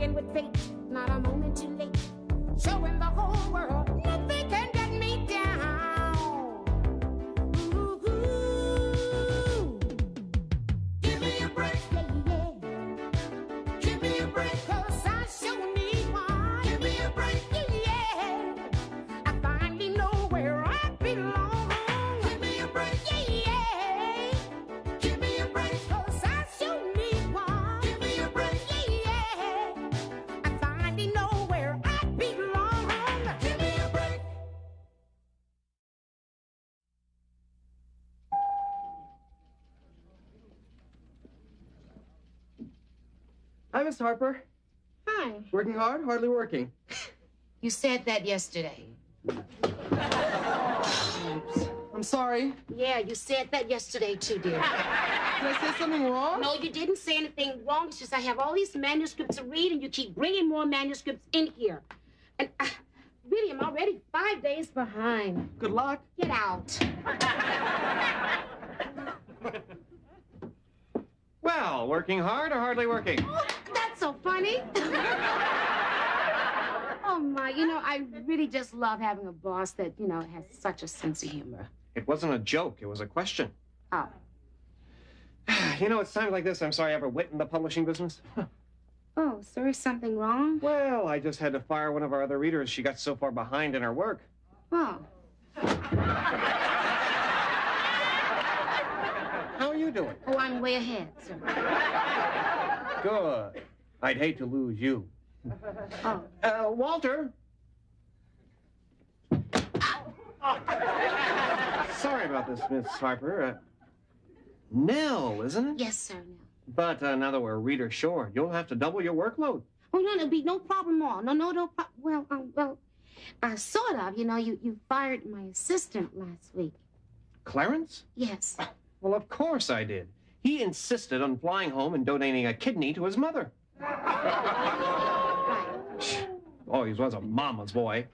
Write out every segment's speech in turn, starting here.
playing with fate, not a moment too late. Showing the whole world nothing can get me down. Ooh, give me a break, yeah, yeah. Give me a break, 'cause I sure need one. Give me a break, yeah. I finally know where I belong. Give me a break, yeah. Give me a break, 'cause I sure need one. Give me a break, yeah. I finally know where I belong. Give me a break. Hi, Miss Harper. Hi. Working hard, hardly working. You said that yesterday. Oops. I'm sorry. Yeah, you said that yesterday too, dear. Did I say something wrong? No, you didn't say anything wrong. It's just I have all these manuscripts to read, and you keep bringing more manuscripts in here. And really, I'm already 5 days behind. Good luck. Get out. Well, working hard or hardly working? Oh, that's so funny. Oh, my. You know, I really just love having a boss that, you know, has such a sense of humor. It wasn't a joke. It was a question. Oh. You know, it's times like this I'm sorry I ever went in the publishing business. Oh, sorry, something wrong? Well, I just had to fire one of our other readers. She got so far behind in her work. Oh. How are you doing? Oh, I'm way ahead, sir. Good. I'd hate to lose you. Oh. Walter. Sorry about this, Miss Harper. Nell, isn't it? Yes, sir. No. But now that we're a reader short, you'll have to double your workload. Oh, no, there'll be no problem at all. No problem. Well, sort of. You know, you fired my assistant last week. Clarence? Yes. Well, of course I did. He insisted on flying home and donating a kidney to his mother. Right. Always was a mama's boy.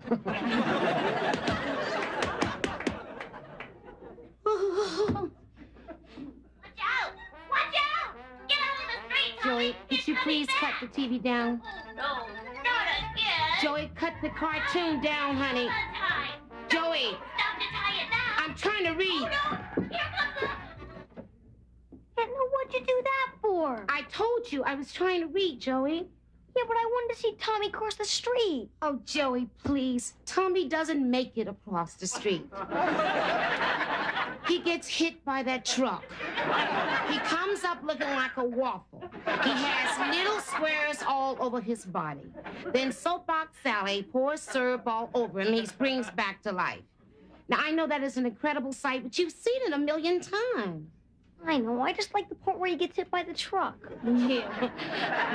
Joey, could you please cut the TV down? No, not again. Joey, cut the cartoon down, honey. Joey, Stop to tie it now. I'm trying to read. Oh, no. Here comes the... What'd you do that for? I told you I was trying to read, Joey. Yeah, but I wanted to see Tommy cross the street. Oh, Joey, please. Tommy doesn't make it across the street. He gets hit by that truck. He comes up looking like a waffle. He has little squares all over his body. Then Soapbox Sally pours syrup all over him. He springs back to life. Now, I know that is an incredible sight, but you've seen it 1,000,000 times. I know. I just like the part where he gets hit by the truck. Yeah,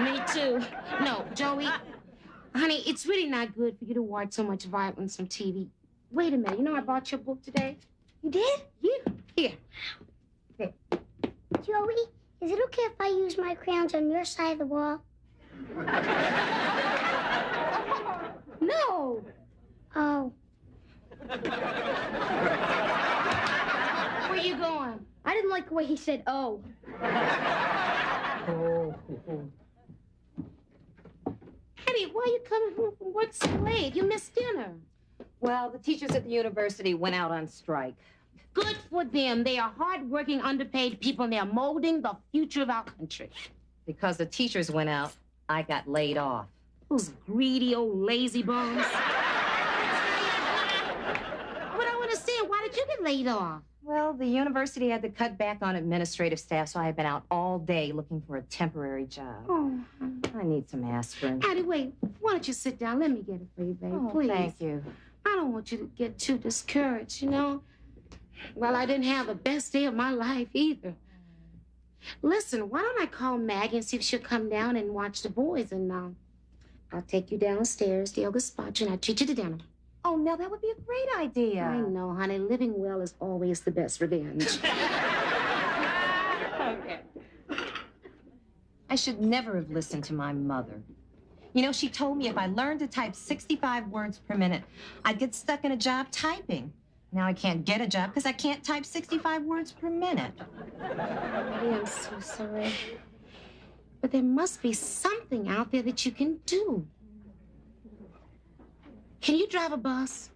me too. No, Joey, honey, it's really not good for you to watch so much violence on TV. Wait a minute. You know I bought your book today? You did? Yeah. Here. Joey, is it okay if I use my crayons on your side of the wall? No. Oh. Where you going? I didn't like the way he said, oh. Honey, why are you coming home from work so late? You missed dinner. Well, the teachers at the university went out on strike. Good for them. They are hard-working, underpaid people, and they're molding the future of our country. Because the teachers went out, I got laid off. Those greedy old lazy bums. But I want to say, why did you get laid off? Well, the university had to cut back on administrative staff, so I have been out all day looking for a temporary job. Oh, I need some aspirin. Addie, wait. Why don't you sit down? Let me get it for you, babe. Oh, Please. thank you. I don't want you to get too discouraged, you know? Well, I didn't have the best day of my life either. Listen, why don't I call Maggie and see if she'll come down and watch the boys, and I'll take you downstairs, the yoga spot you, and I'll treat you to dinner. Oh, no, that would be a great idea. I know, honey. Living well is always the best revenge. Okay. I should never have listened to my mother. You know, she told me if I learned to type 65 words per minute, I'd get stuck in a job typing. Now I can't get a job because I can't type 65 words per minute. Maddie, I'm so sorry. But there must be something out there that you can do. Can you drive a bus?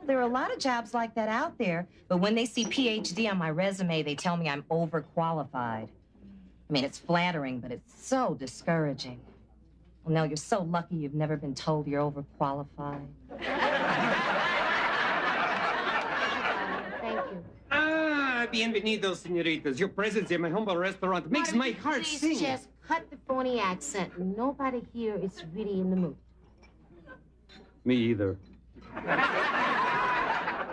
There are a lot of jobs like that out there, but when they see PhD on my resume, they tell me I'm overqualified. I mean, it's flattering, but it's so discouraging. Well, Nell, you're so lucky you've never been told you're overqualified. Thank you. Ah, bienvenidos, señoritas. Your presence in my humble restaurant makes my heart Please sing. just cut the phony accent. Nobody here is really in the mood. Me either.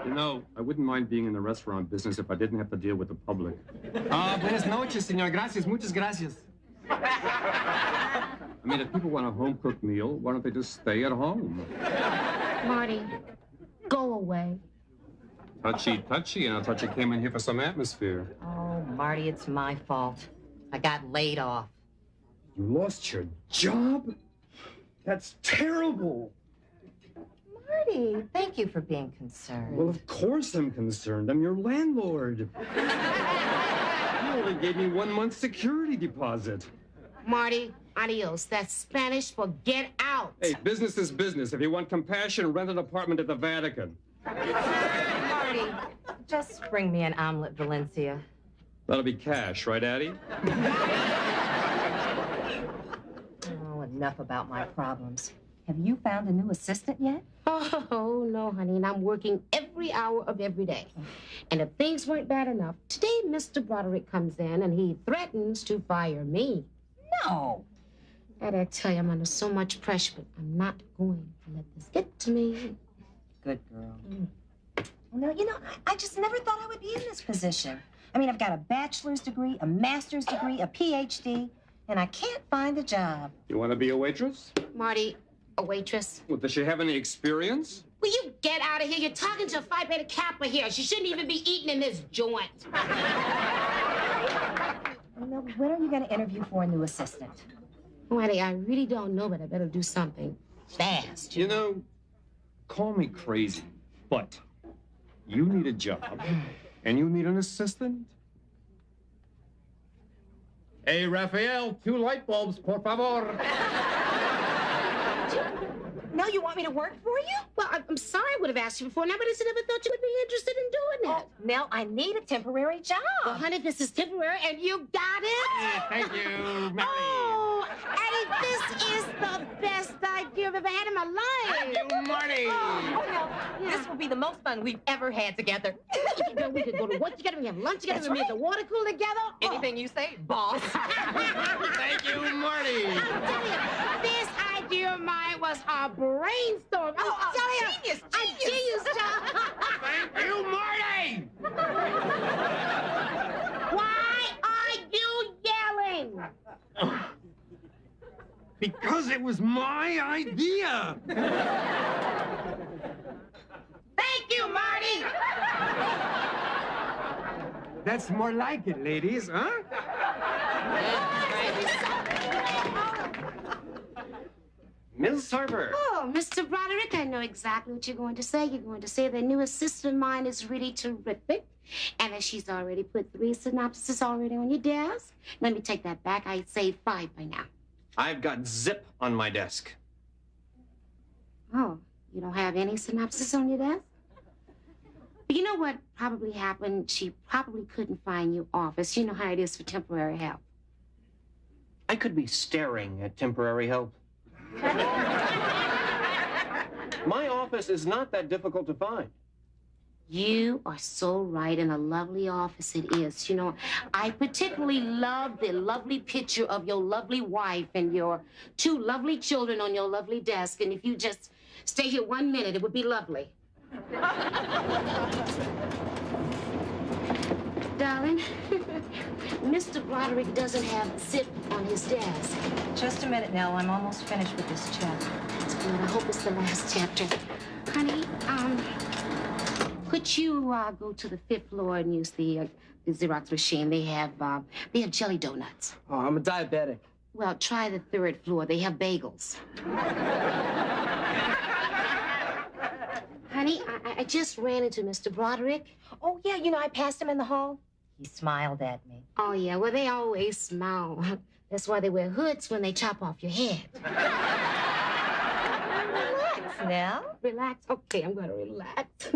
You know, I wouldn't mind being in the restaurant business if I didn't have to deal with the public. Buenas noches, señor. Gracias, muchas gracias. I mean, if people want a home-cooked meal, why don't they just stay at home? Marty, go away. Touchy, touchy, and I thought you came in here for some atmosphere. Oh, Marty, it's my fault. I got laid off. You lost your job? That's terrible. Marty, thank you for being concerned. Well, of course I'm concerned. I'm your landlord. You only gave me 1 month's security deposit. Marty, adios. That's Spanish for get out. Hey, business is business. If you want compassion, rent an apartment at the Vatican. Marty, just bring me an omelet, Valencia. That'll be cash, right, Addie? Oh, enough about my problems. Have you found a new assistant yet? Oh, no, honey, and I'm working every hour of every day. And if things weren't bad enough, today Mr. Broderick comes in and he threatens to fire me. No. I tell you, I'm under so much pressure, but I'm not going to let this get to me. Good girl. Well, no, I just never thought I would be in this position. I mean, I've got a bachelor's degree, a master's degree, a PhD, and I can't find a job. You want to be a waitress? Marty, a waitress. Well, does she have any experience? Will you get out of here? You're talking to a Phi Beta Kappa here. She shouldn't even be eating in this joint. Well, when are you going to interview for a new assistant? Marty, I really don't know, but I better do something fast. You know, call me crazy, but you need a job, and you need an assistant. Hey, Raphael, 2 light bulbs, por favor. Now you want me to work for you? Well, I'm sorry I would have asked you before now, but I just never thought you would be interested in doing that. Oh, Nell, I need a temporary job. Well, honey, this is temporary, and you got it. Thank you, Mary. Oh, Eddie, this is the best idea I've ever had in my life. Thank you, Marty. Oh, no. This will be the most fun we've ever had together. We could go to work together, we have lunch together, we meet at the water cooler together. Anything you say, boss. Thank you, Marty. I'm telling you, this idea of mine was a brainstorm. I'm telling you, genius, a genius job. Thank you, Marty. Why are you yelling? Because it was my idea. Thank you, Marty. That's more like it, ladies, huh? Ms. Harper. Oh, Mr. Broderick, I know exactly what you're going to say. You're going to say the new assistant of mine is really terrific, and that she's already put 3 synopses already on your desk. Let me take that back. I'd say 5 by now. I've got zip on my desk. Oh, you don't have any synopsis on your desk? But you know what probably happened? She probably couldn't find your office. You know how it is for temporary help. I could be staring at temporary help. My office is not that difficult to find. You are so right, and a lovely office it is. You know, I particularly love the lovely picture of your lovely wife and your 2 lovely children on your lovely desk. And if you just stay here 1 minute, it would be lovely. Darling, Mr. Broderick doesn't have zip on his desk. Just a minute, Nell. I'm almost finished with this chapter. That's good. I hope it's the last chapter. Honey, could you go to the 5th floor and use the Xerox machine? They have jelly donuts. Oh, I'm a diabetic. Well, try the 3rd floor. They have bagels. Honey, I just ran into Mr. Broderick. Oh, yeah, I passed him in the hall. He smiled at me. Oh, yeah, well, they always smile. That's why they wear hoods when they chop off your head. Relax, Nell. Relax? Okay, I'm gonna relax.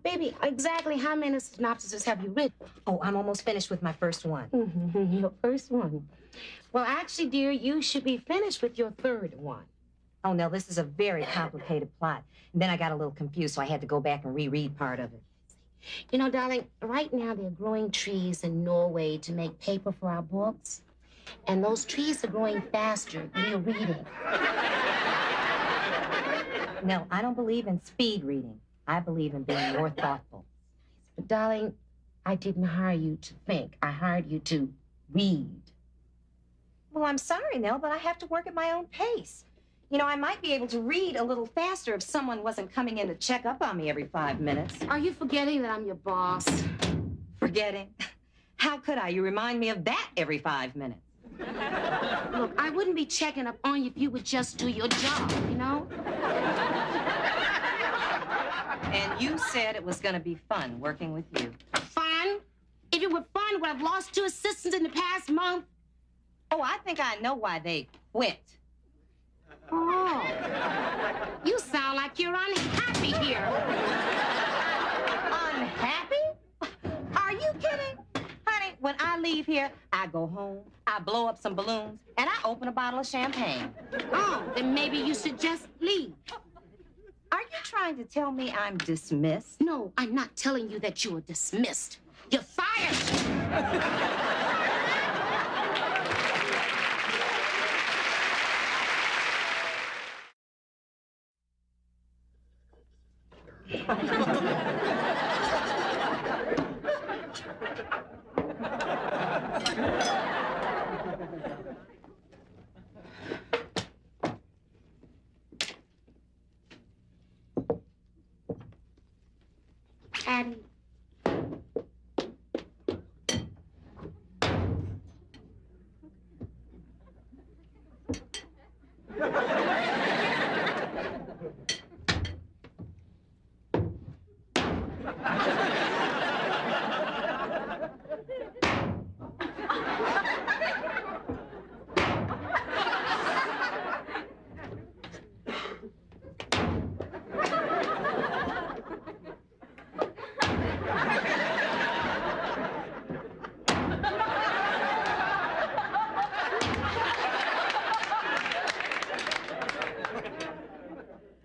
Baby, exactly how many synopsises have you written? Oh, I'm almost finished with my first one. Your first one. Well, actually, dear, you should be finished with your third one. Oh, Nell, this is a very complicated plot. And then I got a little confused, so I had to go back and reread part of it. You know, darling, right now they're growing trees in Norway to make paper for our books. And those trees are growing faster than you're reading. Nell, I don't believe in speed reading. I believe in being more thoughtful. But, darling, I didn't hire you to think. I hired you to read. Well, I'm sorry, Nell, but I have to work at my own pace. You know, I might be able to read a little faster if someone wasn't coming in to check up on me every 5 minutes. Are you forgetting that I'm your boss? Forgetting? How could I? You remind me of that every 5 minutes. Look, I wouldn't be checking up on you if you would just do your job, you know? And you said it was going to be fun working with you. Fun? If it were fun, would I have lost 2 assistants in the past month? Oh, I think I know why they quit. Oh. You sound like you're unhappy here. Unhappy? Are you kidding? Honey, when I leave here, I go home, I blow up some balloons, and I open a bottle of champagne. Oh, then maybe you should just leave. Are you trying to tell me I'm dismissed? No, I'm not telling you that you are dismissed. You're fired. Addie.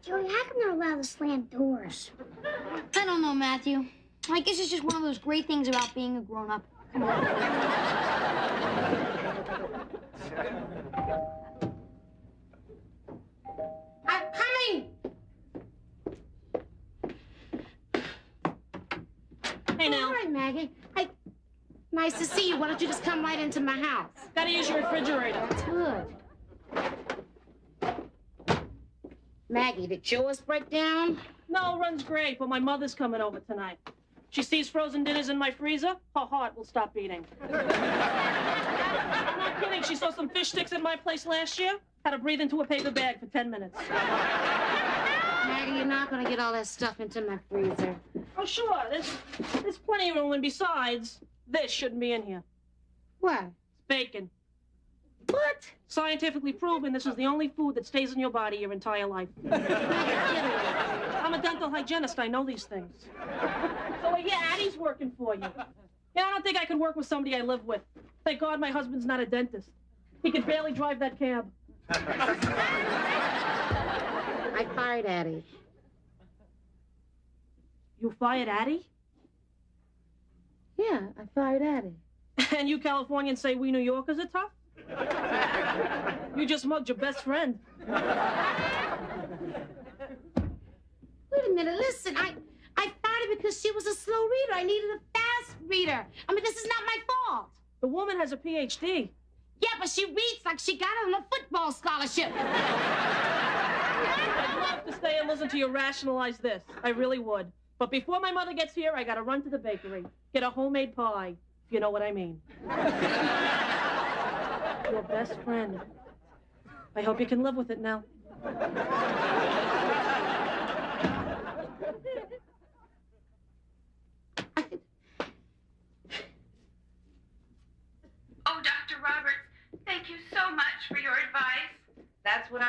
Joey, how come they're allowed to slam doors? I don't know, Matthew. I guess it's just one of those great things about being a grown-up. Come on. I'm coming! Hey, Nell. All right, Maggie. Hey, nice to see you. Why don't you just come right into my house? Gotta use your refrigerator. That's good. Maggie, did yours break down? No, runs great, but my mother's coming over tonight. She sees frozen dinners in my freezer, her heart will stop beating. I'm not kidding. She saw some fish sticks at my place last year. Had to breathe into a paper bag for 10 minutes. Maggie, you're not gonna get all that stuff into my freezer. Oh, sure. There's plenty of room, and besides, this shouldn't be in here. What? It's bacon. What? Scientifically proven this is the only food that stays in your body your entire life. I'm a dental hygienist. I know these things. So, yeah, Addie's working for you. Yeah, I don't think I could work with somebody I live with. Thank God my husband's not a dentist. He could barely drive that cab. I fired Addie. You fired Addie? Yeah, I fired Addie. And you Californians say we New Yorkers are tough? You just mugged your best friend. Wait a minute, listen, I fired her because she was a slow reader. I needed a fast reader. I mean, this is not my fault. The woman has a PhD. Yeah, but she reads like she got it on a football scholarship. I'd love to stay and listen to you rationalize this. I really would. But before my mother gets here, I gotta run to the bakery. Get a homemade pie, if you know what I mean. Your best friend. I hope you can live with it now.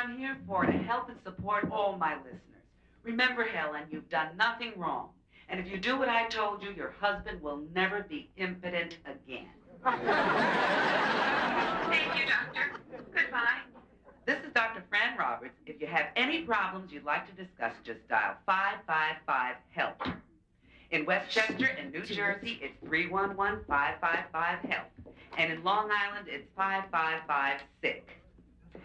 I'm here for, to help and support all my listeners. Remember, Helen, you've done nothing wrong. And if you do what I told you, your husband will never be impotent again. Thank you, Doctor. Goodbye. This is Dr. Fran Roberts. If you have any problems you'd like to discuss, just dial 555-HELP. In Westchester and New Jersey, it's 311-555-HELP. And in Long Island, it's 555-SICK.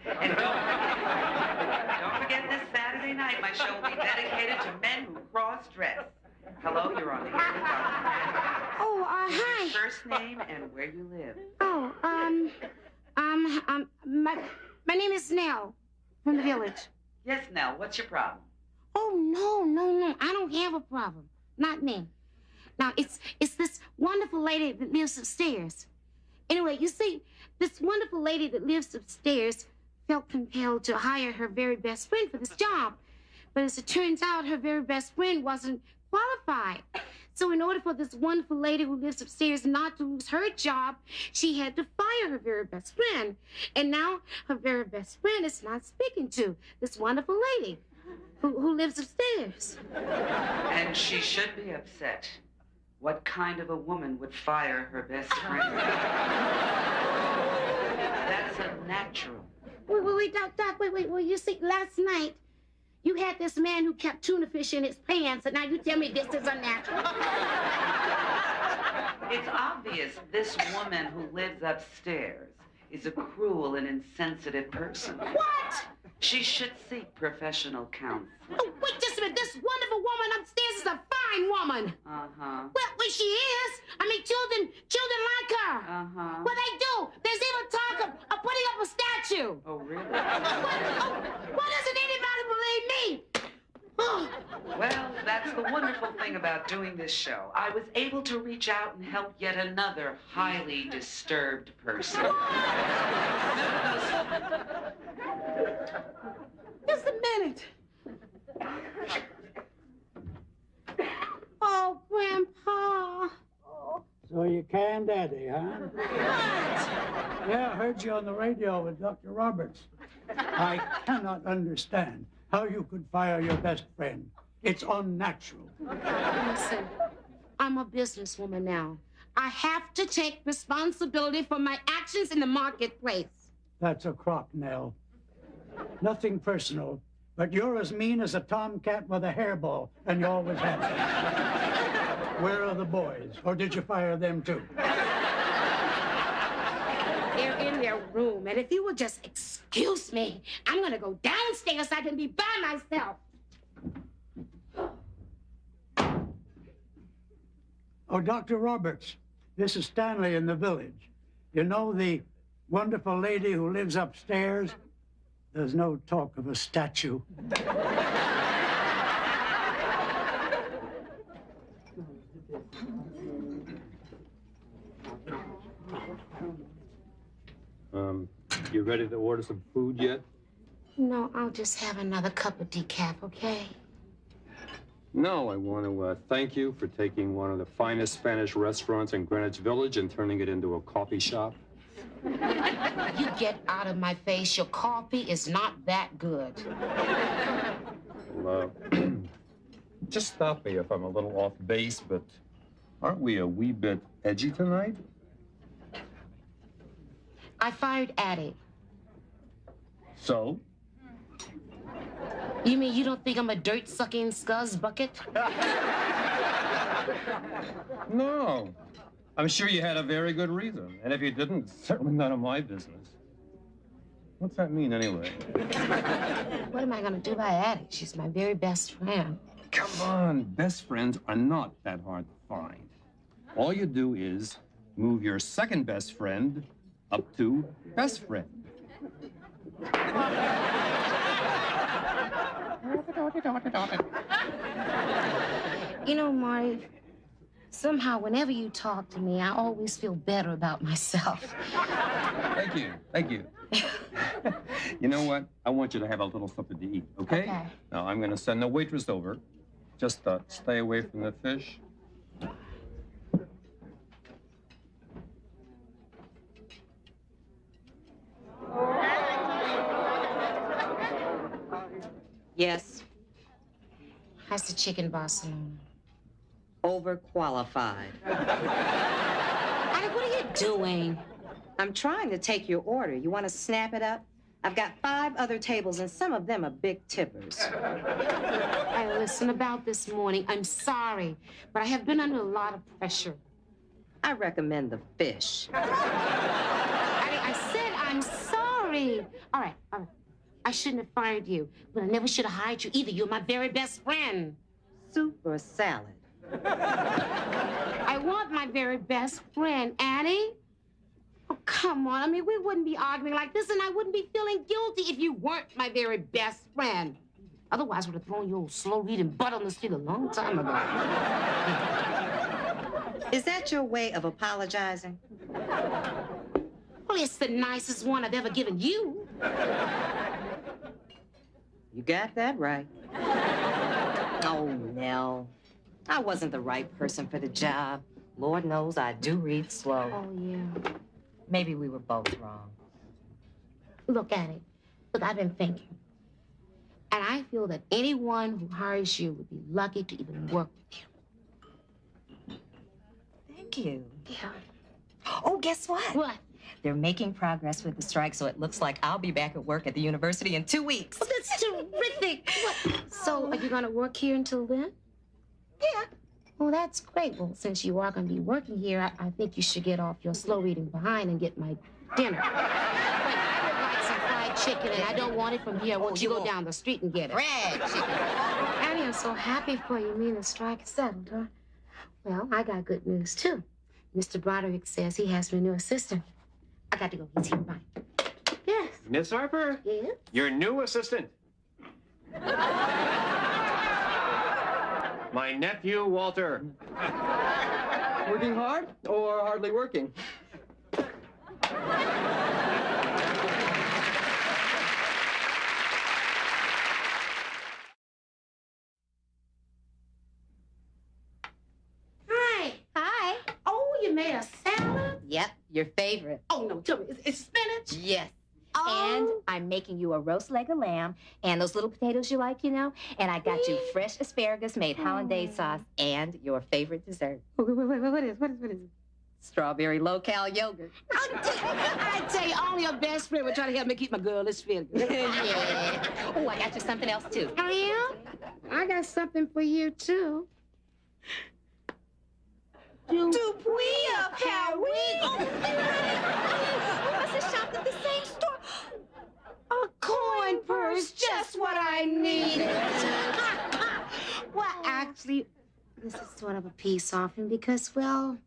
And don't forget this Saturday night, my show will be dedicated to men who cross-dress. Hello, you're on the air with Dr. Fran Roberts. Oh, hi. Your first name and where you live. Oh, my name is Nell from the village. Yes, Nell, what's your problem? Oh, no. I don't have a problem. Not me. Now, it's this wonderful lady that lives upstairs. Anyway, you see, this wonderful lady that lives upstairs felt compelled to hire her very best friend for this job. But as it turns out, her very best friend wasn't qualified. So in order for this wonderful lady who lives upstairs not to lose her job, she had to fire her very best friend. And now her very best friend is not speaking to this wonderful lady who lives upstairs. And she should be upset. What kind of a woman would fire her best friend? That's unnatural. Wait, Doc, wait. Well, you see, last night, you had this man who kept tuna fish in his pants, and now you tell me this is unnatural. It's obvious this woman who lives upstairs is a cruel and insensitive person. What? She should seek professional counsel. Oh, wait just a minute. This wonderful woman upstairs is a fine woman. Uh-huh. Well, she is. I mean, children like her. Uh-huh. Well, they do. There's even talk of putting up a statue. Oh, really? Why doesn't anybody believe me? Oh. Well, that's the wonderful thing about doing this show. I was able to reach out and help yet another highly disturbed person. Just a minute. Oh, Grandpa. So you can, Daddy, huh? What? Yeah, I heard you on the radio with Dr. Roberts. I cannot understand how you could fire your best friend. It's unnatural. Listen, I'm a businesswoman now. I have to take responsibility for my actions in the marketplace. That's a crock, Nell. Nothing personal, but you're as mean as a tomcat with a hairball, and you always have been. Where are the boys? Or did you fire them too? They're in their room, and if you would just excuse me, I'm gonna go downstairs so I can be by myself. Oh, Dr. Roberts, this is Stanley in the village. You know the wonderful lady who lives upstairs? There's no talk of a statue. You ready to order some food yet? No, I'll just have another cup of decaf, okay? No, I want to thank you for taking one of the finest Spanish restaurants in Greenwich Village and turning it into a coffee shop. You get out of my face. Your coffee is not that good. Well, just stop me if I'm a little off base, but aren't we a wee bit edgy tonight? I fired Addie. So? You mean you don't think I'm a dirt-sucking scuzz bucket? No. I'm sure you had a very good reason. And if you didn't, it's certainly none of my business. What's that mean, anyway? What am I going to do by Addie? She's my very best friend. Come on. Best friends are not that hard to find. All you do is move your second best friend up to best friend. You know, Marty, somehow whenever you talk to me, I always feel better about myself. Thank you. Thank you. You know what? I want you to have a little something to eat, okay? Okay. Now, I'm going to send the waitress over. Just stay away from the fish. Yes. How's the chicken Barcelona? Overqualified. Annie, what are you doing? I'm trying to take your order. You want to snap it up? I've got 5 other tables, and some of them are big tippers. Hey, listen, about this morning, I'm sorry, but I have been under a lot of pressure. I recommend the fish. I said I'm sorry. All right. I shouldn't have fired you, but I never should have hired you either. You're my very best friend. Soup or salad? I want my very best friend, Annie. Oh, come on. I mean, we wouldn't be arguing like this, and I wouldn't be feeling guilty if you weren't my very best friend. Otherwise, I would have thrown your old slow-reading butt on the street a long time ago. Is that your way of apologizing? Well, it's the nicest one I've ever given you. You got that right. Oh, Nell. I wasn't the right person for the job. Lord knows I do read slow. Oh, yeah. Maybe we were both wrong. Look, Annie. Look, I've been thinking. And I feel that anyone who hires you would be lucky to even work with you. Thank you. Yeah. Oh, guess what? What? They're making progress with the strike, so it looks like I'll be back at work at the university in 2 weeks. Oh, that's terrific. What? So, are you going to work here until then? Yeah. Well, that's great. Well, since you are going to be working here, I think you should get off your slow reading behind and get my dinner. Wait, I would like some fried chicken, and I don't want it from here. I want you to go down the street and get it. Fried chicken. Annie, I'm so happy for you. Me and the strike is settled, huh? Well, I got good news, too. Mr. Broderick says he has me a new assistant. I got to go. He's here. Bye. Yes. Miss Harper? Yes? Your new assistant. My nephew, Walter. Working hard or hardly working? Hi. Hi. Oh, you made a salad? Yep, your favorite. Oh, no, tell me. It's spinach? Yes. Oh. And I'm making you a roast leg of lamb and those little potatoes you like, you know. And I got you fresh asparagus made hollandaise sauce and your favorite dessert. What is it? Strawberry low-cal yogurt. I tell you, only a best friend would try to help me keep my girlish figure. Yeah. Oh, I got you something else, too. Oh, yeah? I got something for you, too. Dupuis of Paris. Oh, we must have shopped at the same store. A coin purse, just what I needed. Well, actually, this is sort of a peace offering because, well,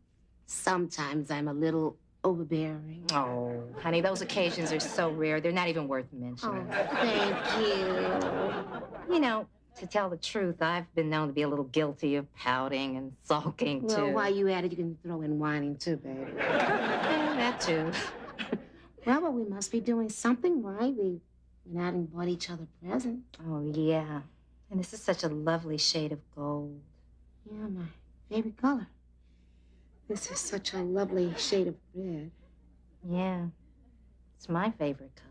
sometimes I'm a little overbearing. Oh, honey, those occasions are so rare. They're not even worth mentioning. Oh, thank you. You know, to tell the truth, I've been known to be a little guilty of pouting and sulking, too. Well, while you at it, you can throw in whining, too, baby. Yeah, that, too. Well, we must be doing something right. We went out and bought each other presents. Oh, yeah. And this is such a lovely shade of gold. Yeah, my favorite color. This is such a lovely shade of red. Yeah. It's my favorite color.